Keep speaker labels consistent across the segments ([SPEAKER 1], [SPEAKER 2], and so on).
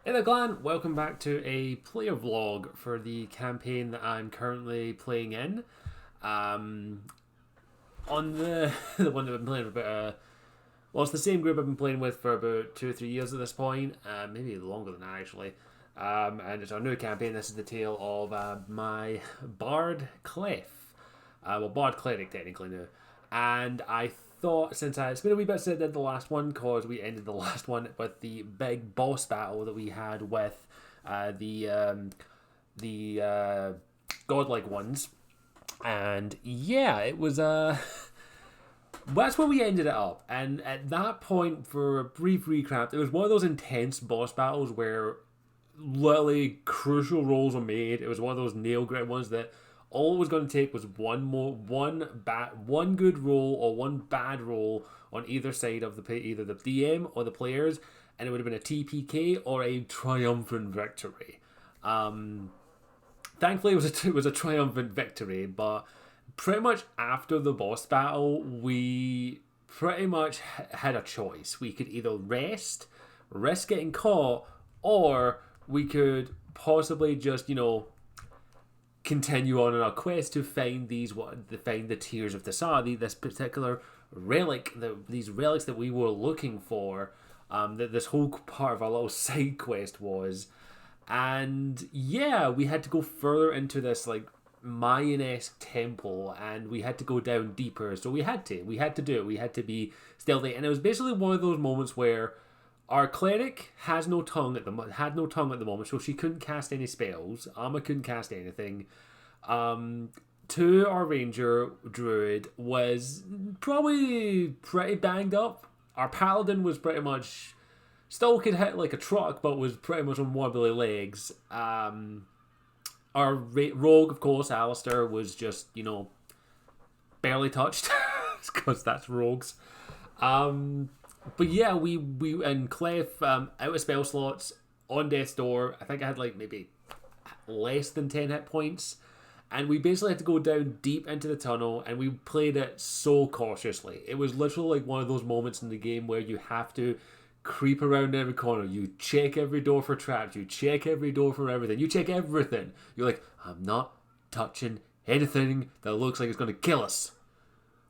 [SPEAKER 1] Hey there, Glenn. Welcome back to a player vlog for the campaign that I'm currently playing in. Um, on the the one that I've been playing for well, it's the same group I've been playing with for about 2 or 3 years at this point, maybe longer than that actually. And it's our new campaign. This is the tale of my bard Clef, bard cleric technically now. And I thought it's been a wee bit since I did the last one because we ended the last one with the big boss battle that we had with the godlike ones, and yeah, it was that's where we ended it up. And at that point, for a brief recap, it was one of those intense boss battles where literally crucial rolls were made. It was one of those nail grit ones that all it was going to take was one good roll or one bad roll on either side of either the DM or the players, and it would have been a TPK or a triumphant victory. Thankfully, it was a triumphant victory, but pretty much after the boss battle, we pretty much had a choice. We could either risk getting caught, or we could possibly just, continue on our quest to find the tears of the Sa, this particular relic, these relics that we were looking for. That this whole part of our little side quest was, and yeah, we had to go further into this like Mayan-esque temple, and we had to go down deeper. So we had to do it. We had to be stealthy, and it was basically one of those moments where our cleric had no tongue at the moment, so she couldn't cast any spells. Amma couldn't cast anything. Our ranger druid was probably pretty banged up. Our paladin was pretty much still could hit like a truck, but was pretty much on wobbly legs. Our rogue, of course, Alistair, was just barely touched because that's rogues. But yeah, we and Clef out of spell slots on death's door. I think I had like maybe less than 10 hit points, and we basically had to go down deep into the tunnel, and we played it so cautiously. It was literally like one of those moments in the game where you have to creep around every corner. You check every door for traps. You check every door for everything. You check everything. You're like, I'm not touching anything that looks like it's going to kill us.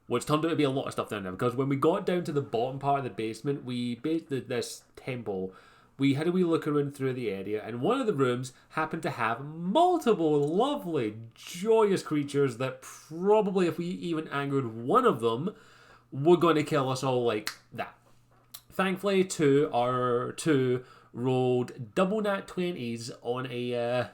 [SPEAKER 1] Which turned out to be a lot of stuff down there, because when we got down to the bottom part of the basement, this temple, we had a wee look around through the area, and one of the rooms happened to have multiple lovely, joyous creatures that probably, if we even angered one of them, were going to kill us all like that. Thankfully, our two rolled double nat 20s on a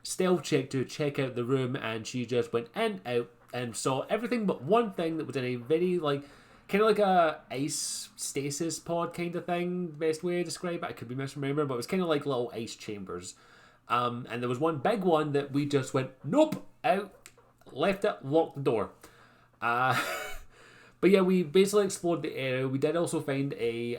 [SPEAKER 1] stealth check to check out the room, and she just went in, out, and saw everything but one thing that was in a very kind of like a ice stasis pod kind of thing. Best way to describe it. I could be misremembering, but it was kind of like little ice chambers. And there was one big one that we just went nope, out, left it, locked the door. But yeah, we basically explored the area. We did also find a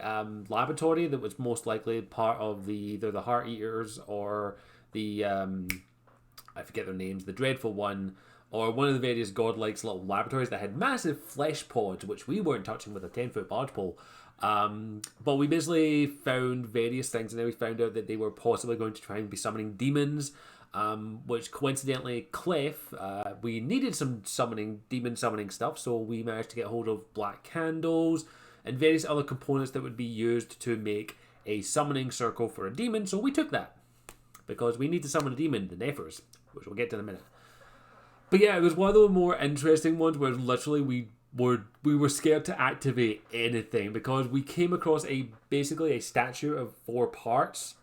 [SPEAKER 1] laboratory that was most likely part of either the Heart Eaters or the I forget their names, the Dreadful One, or one of the various godlikes little laboratories that had massive flesh pods, which we weren't touching with a 10-foot barge pole. But we basically found various things, and then we found out that they were possibly going to try and be summoning demons, which coincidentally, Clef, we needed some demon summoning stuff, so we managed to get hold of black candles and various other components that would be used to make a summoning circle for a demon, so we took that, because we need to summon a demon, the Nephers, which we'll get to in a minute. But yeah, it was one of the more interesting ones where literally we were scared to activate anything, because we came across basically a statue of 4 parts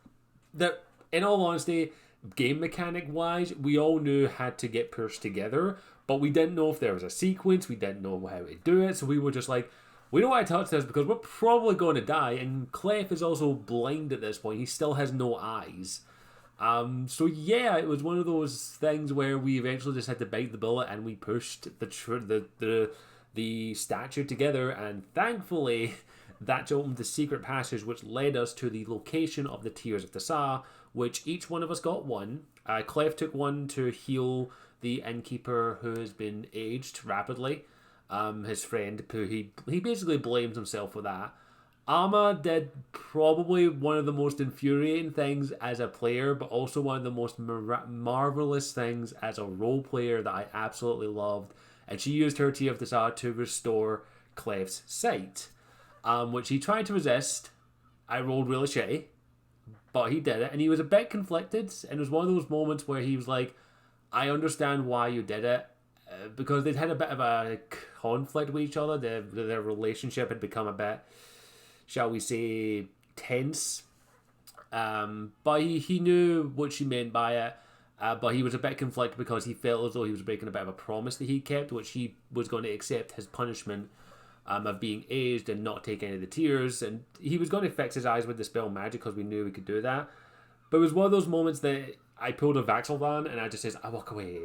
[SPEAKER 1] that, in all honesty, game mechanic wise, we all knew had to get pushed together, but we didn't know if there was a sequence. We didn't know how to do it, so we were just like, we don't want to touch this because we're probably going to die. And Clef is also blind at this point. He still has no eyes. So yeah, it was one of those things where we eventually just had to bite the bullet, and we pushed the statue together, and thankfully that opened the secret passage which led us to the location of the Tears of the Sa, which each one of us got one. Clef took one to heal the innkeeper who has been aged rapidly. His friend, who he basically blames himself for that. Alma did probably one of the most infuriating things as a player, but also one of the most marvelous things as a role player that I absolutely loved. And she used her Tear of the Saw to restore Clef's sight, which he tried to resist. I rolled really shitty, but he did it, and he was a bit conflicted. And it was one of those moments where he was like, I understand why you did it, because they'd had a bit of a conflict with each other. Their relationship had become a bit, shall we say, tense. But he knew what she meant by it. But he was a bit conflicted because he felt as though he was breaking a bit of a promise that he kept, which he was going to accept his punishment of being aged and not take any of the tears. And he was going to fix his eyes with the spell magic because we knew we could do that. But it was one of those moments that I pulled a Vaxelvan and I just says, I walk away.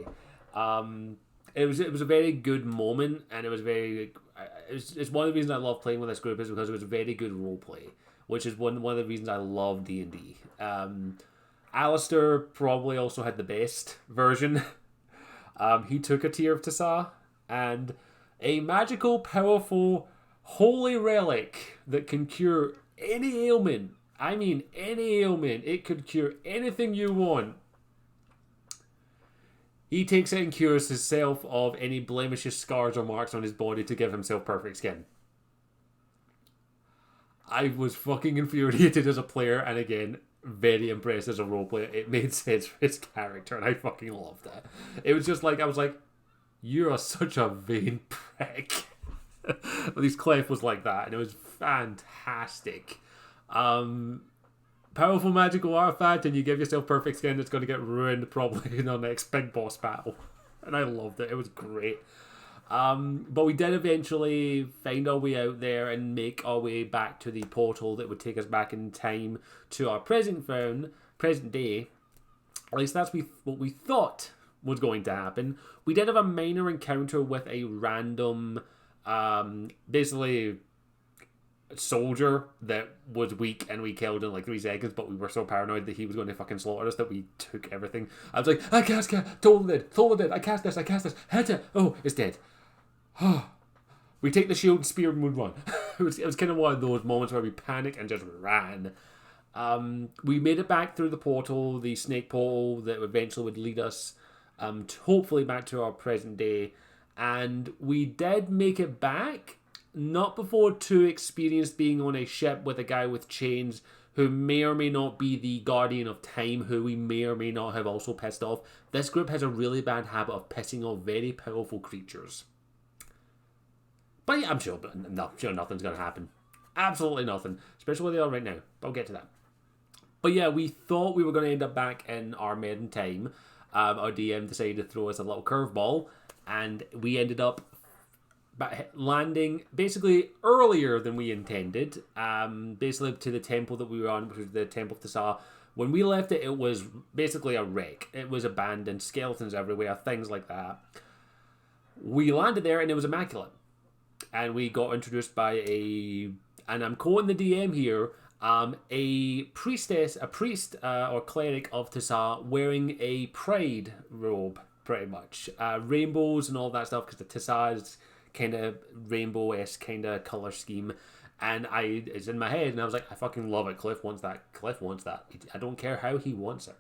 [SPEAKER 1] It was a very good moment, and it was it's one of the reasons I love playing with this group is because it was a very good role play, which is one of the reasons I love D&D. Alistair probably also had the best version. He took a Tear of Tassa and a magical, powerful, holy relic that can cure any ailment. I mean, any ailment. It could cure anything you want. He takes it and cures himself of any blemishes, scars, or marks on his body to give himself perfect skin. I was fucking infuriated as a player, and again, very impressed as a role player. It made sense for his character, and I fucking loved it. It was just like, I was like, you're such a vain prick. At least Clef was like that, and it was fantastic. Powerful magical artifact, and you give yourself perfect skin, it's going to get ruined probably in our next big boss battle. And I loved it. It was great. But we did eventually find our way out there and make our way back to the portal that would take us back in time to our present day. At least that's what we thought was going to happen. We did have a minor encounter with a random, basically, soldier that was weak, and we killed in like 3 seconds, but we were so paranoid that he was going to fucking slaughter us that we took everything. I was like, I cast, totally dead, I cast this, hit it, oh, it's dead. We take the shield and spear and run. It was kind of one of those moments where we panicked and just ran. We made it back through the portal, the snake portal that eventually would lead us hopefully back to our present day, and we did make it back, not before too experienced being on a ship with a guy with chains who may or may not be the guardian of time, who we may or may not have also pissed off. This group has a really bad habit of pissing off very powerful creatures. But yeah, I'm sure nothing's going to happen. Absolutely nothing. Especially where they are right now. But I'll get to that. But yeah, we thought we were going to end up back in our maiden time. Our DM decided to throw us a little curveball, and we ended up landing basically earlier than we intended, basically to the temple that we were on, which was the Temple of Tassa. When we left it, it was basically a wreck. It was abandoned, skeletons everywhere, things like that. We landed there and it was immaculate. And we got introduced by and I'm quoting the DM here, a priest or cleric of Tassa wearing a pride robe, pretty much. Rainbows and all that stuff, because the Tassa's kind of rainbow-esque kind of colour scheme. And it's in my head, and I was like, I fucking love it. Cliff wants that. I don't care how he wants it.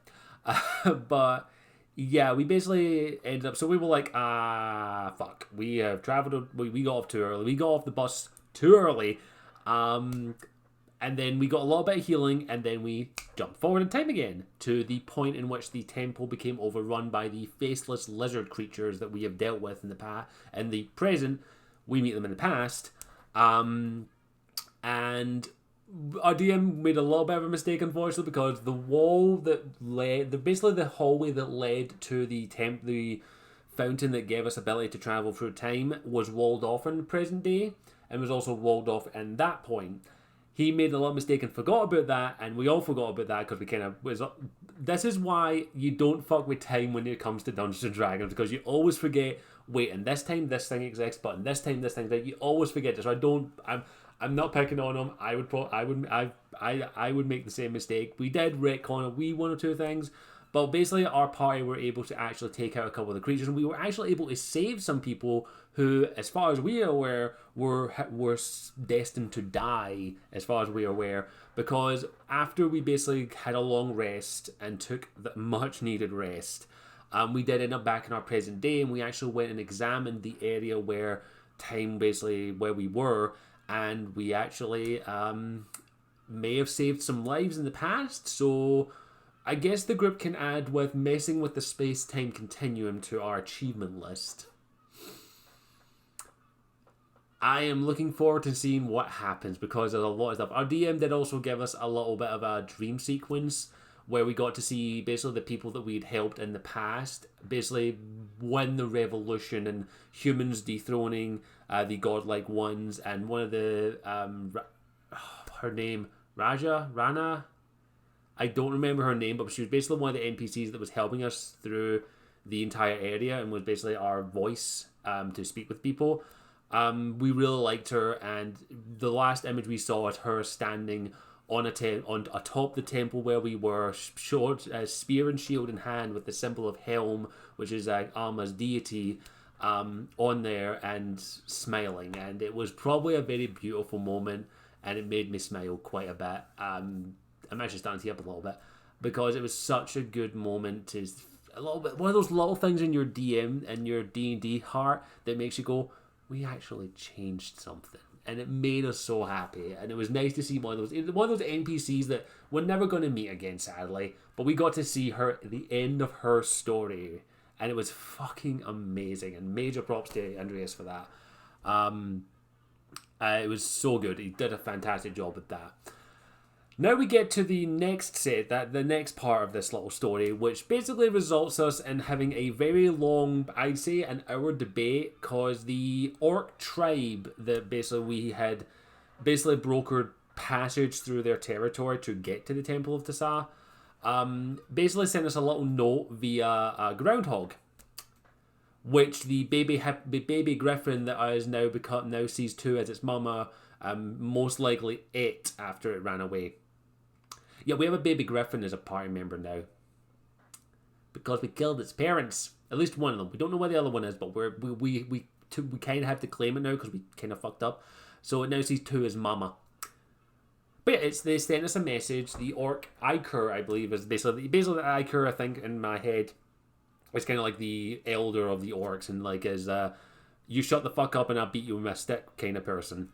[SPEAKER 1] But yeah, we basically ended up, so we were like, fuck. We have travelled, we got off too early. We got off the bus too early. And then we got a little bit of healing, and then we jumped forward in time again to the point in which the temple became overrun by the faceless lizard creatures that we have dealt with in the past. In the present, we meet them in the past. And our DM made a little bit of a mistake, unfortunately, because the wall that led, basically the hallway that led to the fountain that gave us ability to travel through time, was walled off in the present day, and was also walled off in that point. He made a little mistake and forgot about that, and we all forgot about that because we kind of this is why you don't fuck with time when it comes to Dungeons and Dragons, because you always forget. Wait, and this time this thing exists, but in this time this thing exists. You always forget this. So I'm not picking on him. I would make the same mistake. We did retcon a wee one or two things, But basically, our party were able to actually take out a couple of the creatures, and we were actually able to save some people who, as far as we are aware, were destined to die, as far as we are aware, because after we basically had a long rest and took the much needed rest, we did end up back in our present day, and we actually went and examined the area where we were, and we actually may have saved some lives in the past. So I guess the group can add with messing with the space-time continuum to our achievement list. I am looking forward to seeing what happens, because there's a lot of stuff. Our DM did also give us a little bit of a dream sequence where we got to see basically the people that we'd helped in the past basically win the revolution, and humans dethroning the godlike ones, and one of the her name Rana, I don't remember her name, but she was basically one of the NPCs that was helping us through the entire area and was basically our voice to speak with people. We really liked her, and the last image we saw was her standing on atop the temple where we were, spear and shield in hand, with the symbol of Helm, which is Alma's deity, on there, and smiling. And it was probably a very beautiful moment, and it made me smile quite a bit. I'm actually starting to tear up a little bit, because it was such a good moment. To a little bit, one of those little things in your DM and your D&D heart that makes you go, we actually changed something, and it made us so happy. And it was nice to see one of those NPCs that we're never going to meet again, sadly, but we got to see her at the end of her story, and it was fucking amazing. And major props to Andreas for that. It was so good. He did a fantastic job with that. Now we get to the next the next part of this little story, which basically results us in having a very long, I'd say an hour debate, because the orc tribe that basically we had brokered passage through their territory to get to the Temple of Tasa, basically sent us a little note via a groundhog, which the baby griffin that is now sees too as its mama, most likely ate after it ran away. Yeah, we have a baby griffin as a party member now, because we killed its parents. At least one of them. We don't know where the other one is, but we kind of have to claim it now because we kind of fucked up. So it now sees two as mama. But yeah, they sent us a message. The orc Iker, I believe, is basically the Iker, I think, in my head, is kind of like the elder of the orcs, and like is you shut the fuck up and I'll beat you with my stick kind of person.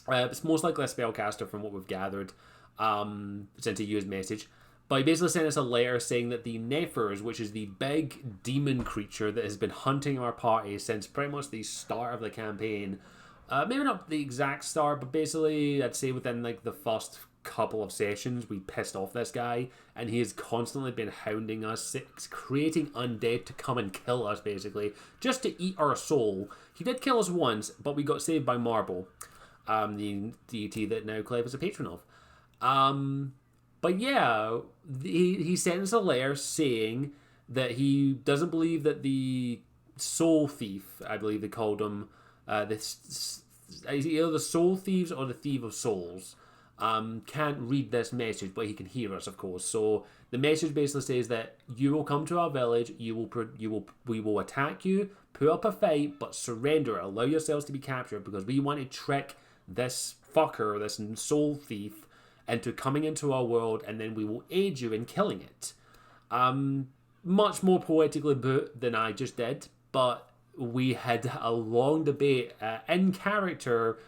[SPEAKER 1] It's most likely a spellcaster from what we've gathered. Sent a used message, but he basically sent us a letter saying that the Nephers, which is the big demon creature that has been hunting our party since pretty much the start of the campaign, maybe not the exact start, but basically I'd say within like the first couple of sessions we pissed off this guy, and he has constantly been hounding us, creating undead to come and kill us, basically just to eat our soul. He did kill us once, but we got saved by Marble, the deity that now Cleve is a patron of. But yeah, he sent us a letter saying that he doesn't believe that the soul thief, I believe they called him, either the soul thieves or the thief of souls, can't read this message, but he can hear us, of course. So the message basically says that you will come to our village, we will attack you, put up a fight, but surrender, allow yourselves to be captured, because we want to trick this fucker, this soul thief, into coming into our world, and then we will aid you in killing it. Much more poetically put than I just did, but we had a long debate. In character,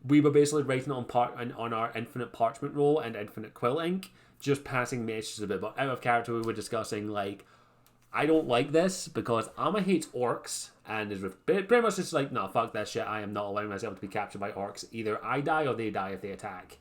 [SPEAKER 1] we were basically writing on our infinite parchment roll and infinite quill ink, just passing messages a bit, but out of character we were discussing, like, I don't like this because Amma hates orcs, and is pretty much just like, no, fuck that shit, I am not allowing myself to be captured by orcs. Either I die or they die if they attack.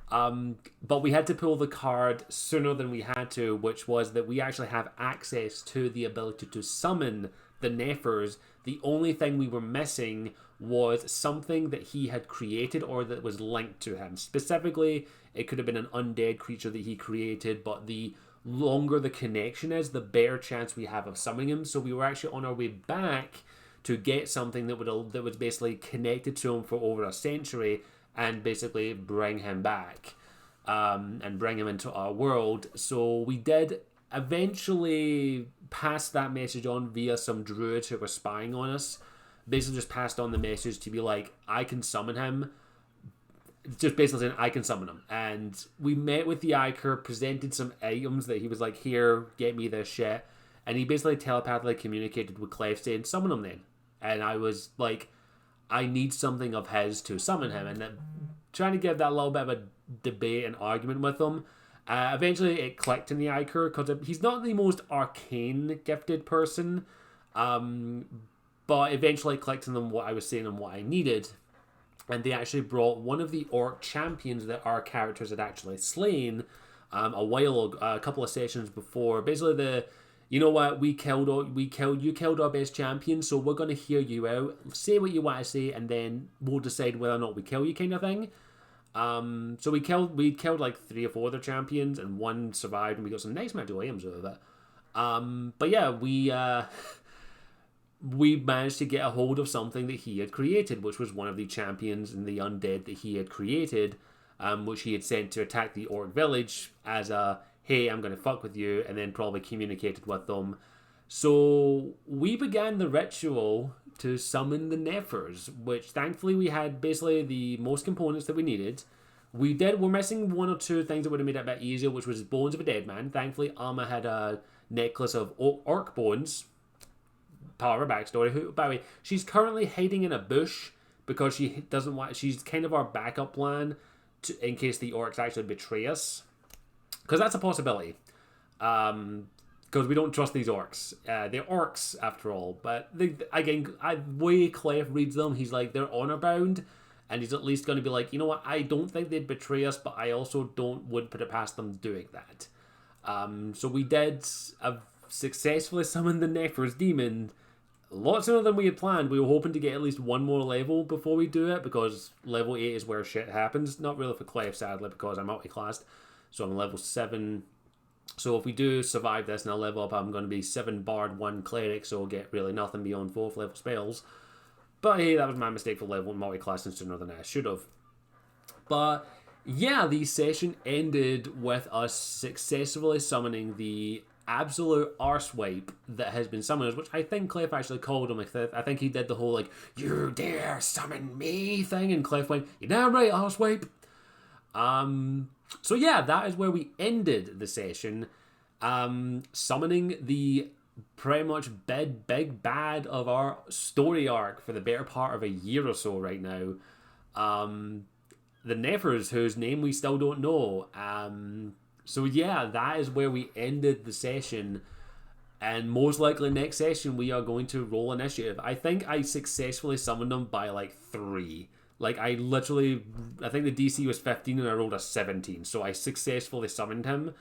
[SPEAKER 1] But we had to pull the card sooner than we had to, which was that we actually have access to the ability to summon the Nephers. The only thing we were missing was something that he had created or that was linked to him. Specifically, it could have been an undead creature that he created, but the longer the connection is, the better chance we have of summoning him. So we were actually on our way back to get something that was basically connected to him for over a century, and basically bring him back, and bring him into our world. So we did eventually passed that message on via some druids who were spying on us. Basically just passed on the message to be like, I can summon him. Just basically saying, I can summon him. And we met with the Iker, presented some items that he was like, here, get me this shit. And he basically telepathically communicated with Clef saying, summon him then. And I was like, I need something of his to summon him. And trying to give that little bit of a debate and argument with him. Eventually it clicked in the Iker, because he's not the most arcane gifted person. But eventually it clicked in them what I was saying and what I needed. And they actually brought one of the orc champions that our characters had actually slain a couple of sessions before. Basically you know what, you killed our best champion, so we're going to hear you out, say what you want to say, and then we'll decide whether or not we kill you, kind of thing. So we killed like 3 or 4 other champions, and one survived, and we got some nice magical items out of it. But yeah, we managed to get a hold of something that he had created, which was one of the champions and the undead that he had created, which he had sent to attack the orc village as a, hey, I'm going to fuck with you, and then probably communicated with them. So we began the ritual to summon the Neffers, which thankfully we had basically the most components that we needed. We're missing 1 or 2 things that would have made it a bit easier, which was bones of a dead man. Thankfully, Alma had a necklace of orc bones. Part of her backstory. Who, by the way, she's currently hiding in a bush because she doesn't want. She's kind of our backup plan in case the orcs actually betray us, because that's a possibility. Because we don't trust these orcs. They're orcs after all. But way Clef reads them, he's like, they're honor bound, and he's at least going to be like, you know what? I don't think they'd betray us, but I also wouldn't put it past them doing that. So we did successfully summon the Neffers demon. A lot sooner than we had planned. We were hoping to get at least 1 more level before we do it, because level 8 is where shit happens. Not really for Clef, sadly, because I'm multi-classed. So I'm level 7. So if we do survive this and I level up, I'm going to be 7 bard, 1 cleric, so I'll get really nothing beyond 4th level spells. But hey, that was my mistake for level multi-classing sooner than I should have. But yeah, the session ended with us successfully summoning the absolute arsewipe that has been summoned, which I think Clef actually called him. I think he did the whole like, you dare summon me thing, and Clef went, you're damn right, arsewipe. So yeah, that is where we ended the session, summoning the pretty much big bad of our story arc for the better part of a year or so right now. The Neffers, whose name we still don't know. So yeah, that is where we ended the session, and most likely next session we are going to roll initiative. I think I successfully summoned them by like 3. Like I think the DC was 15 and I rolled a 17, so I successfully summoned him.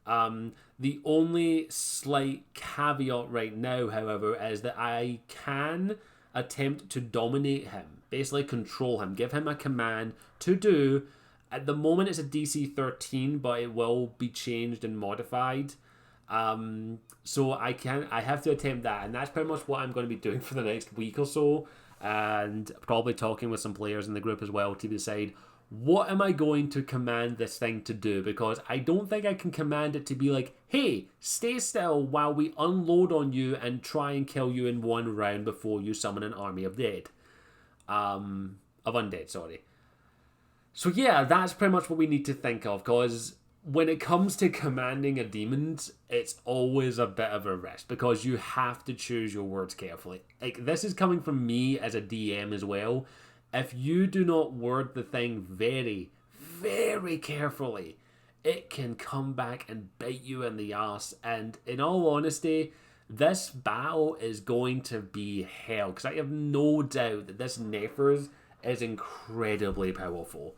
[SPEAKER 1] The only slight caveat right now, however, is that I can attempt to dominate him, basically control him, give him a command to do. At the moment it's a DC 13, but it will be changed and modified. So I have to attempt that, and that's pretty much what I'm going to be doing for the next week or so, and probably talking with some players in the group as well to decide, what am I going to command this thing to do? Because I don't think I can command it to be like, hey, stay still while we unload on you and try and kill you in 1 round before you summon an army of undead, sorry. So yeah, that's pretty much what we need to think of, because when it comes to commanding a demon, it's always a bit of a risk, because you have to choose your words carefully. Like, this is coming from me as a DM as well. If you do not word the thing very, very carefully, it can come back and bite you in the ass. And in all honesty, this battle is going to be hell, because I have no doubt that this Neffers is incredibly powerful.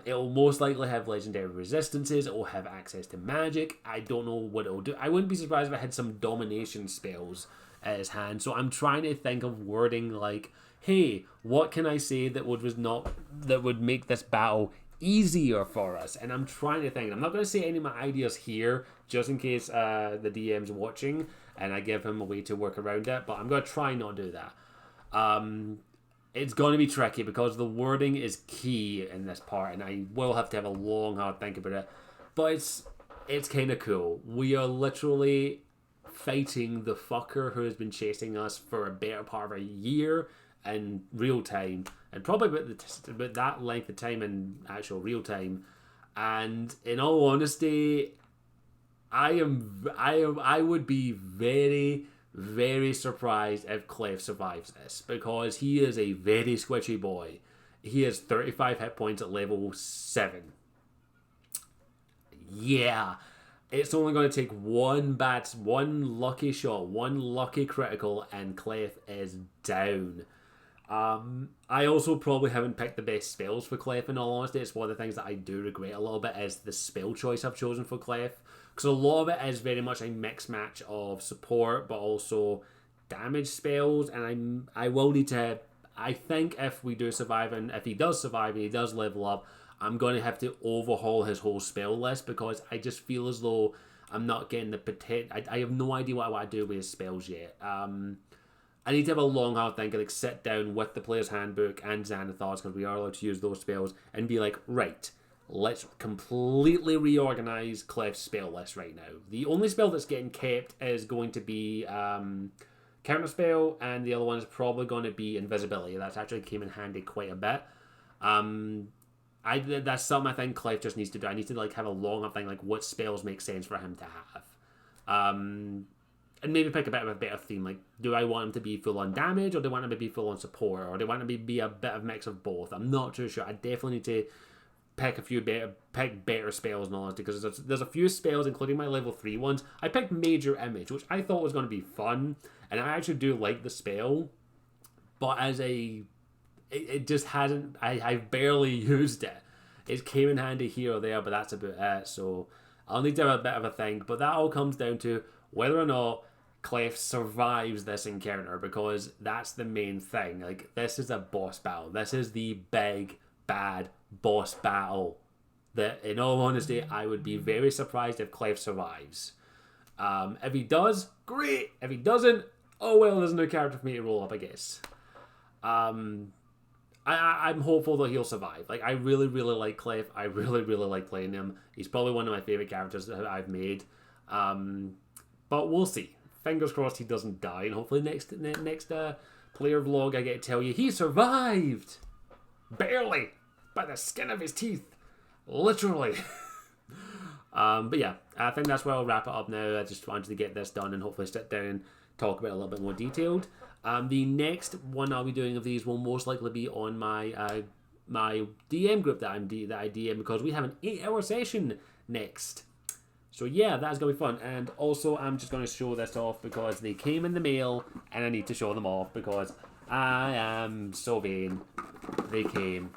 [SPEAKER 1] It'll most likely have legendary resistances. It will have access to magic. I don't know what it'll do. I wouldn't be surprised if it had some domination spells at its hand. So I'm trying to think of wording like, hey, what can I say that would make this battle easier for us? And I'm trying to think. I'm not going to say any of my ideas here, just in case the DM's watching and I give him a way to work around it. But I'm going to try not to do that. It's going to be tricky because the wording is key in this part, and I will have to have a long, hard think about it. But it's kind of cool. We are literally fighting the fucker who has been chasing us for a better part of a year in real time, and probably about that length of time in actual real time. And in all honesty, I would be very, very surprised if Clef survives this, because he is a very squishy boy. He has 35 hit points at level 7. Yeah, it's only going to take one lucky shot, one lucky critical, and Clef is down. I also probably haven't picked the best spells for Clef, in all honesty. It's one of the things that I do regret a little bit is the spell choice I've chosen for Clef, because a lot of it is very much a mix match of support but also damage spells, and I will need to, I think if we do survive, and if he does survive and he does level up, I'm going to have to overhaul his whole spell list, because I just feel as though I'm not getting the potential. I have no idea what I want to do with his spells yet. I need to have a long hard think and like sit down with the player's handbook and Xanathars, because we are allowed to use those spells, and be like, right, let's completely reorganize Clef's spell list right now. The only spell that's getting kept is going to be counter spell, and the other one is probably going to be invisibility. That's actually came in handy quite a bit. That's something I think Clef just needs to do. I need to like have a long hard think, like what spells make sense for him to have. And maybe pick a bit of a better theme. Like, do I want him to be full on damage, or do I want him to be full on support, or do I want him to be a bit of mix of both? I'm not too sure. I definitely need to pick better spells, in all honesty, because there's a few spells, including my level 3 ones. I picked Major Image, which I thought was going to be fun, and I actually do like the spell, but it just hasn't. I've barely used it. It came in handy here or there, but that's about it. So I'll need to have a bit of a think. But that all comes down to whether or not Clef survives this encounter, because that's the main thing. Like, this is a boss battle. This is the big, bad boss battle that, in all honesty, I would be very surprised if Clef survives. If he does, great. If he doesn't, oh well, there's no character for me to roll up, I guess. I'm hopeful that he'll survive. Like, I really, really like Clef. I really, really like playing him. He's probably one of my favourite characters that I've made. But we'll see. Fingers crossed he doesn't die, and hopefully next player vlog I get to tell you he survived! Barely! By the skin of his teeth! Literally! But yeah, I think that's where I'll wrap it up now. I just wanted to get this done and hopefully sit down and talk about it a little bit more detailed. The next one I'll be doing of these will most likely be on my my DM group that I DM, because we have an 8-hour session next. So yeah, that's going to be fun. And also, I'm just going to show this off because they came in the mail and I need to show them off because I am so vain. They came.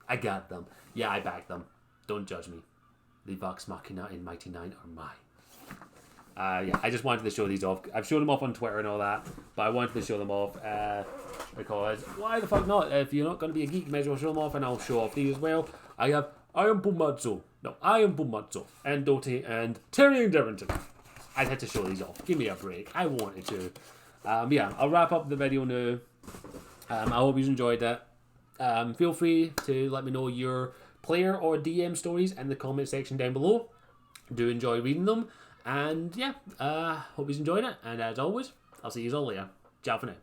[SPEAKER 1] I got them. Yeah, I backed them. Don't judge me. The Vox Machina in Mighty 9 are mine. Yeah, I just wanted to show these off. I've shown them off on Twitter and all that, but I wanted to show them off because why the fuck not? If you're not going to be a geek, you may as well show them off, and I'll show off these as well. I am Bumazzo, and Doty, and Terry and Derrington. I had to show these off. Give me a break. I wanted to. Yeah, I'll wrap up the video now. I hope you enjoyed it. Feel free to let me know your player or DM stories in the comment section down below. Do enjoy reading them. And yeah, hope you enjoyed it. And as always, I'll see you all later. Ciao for now.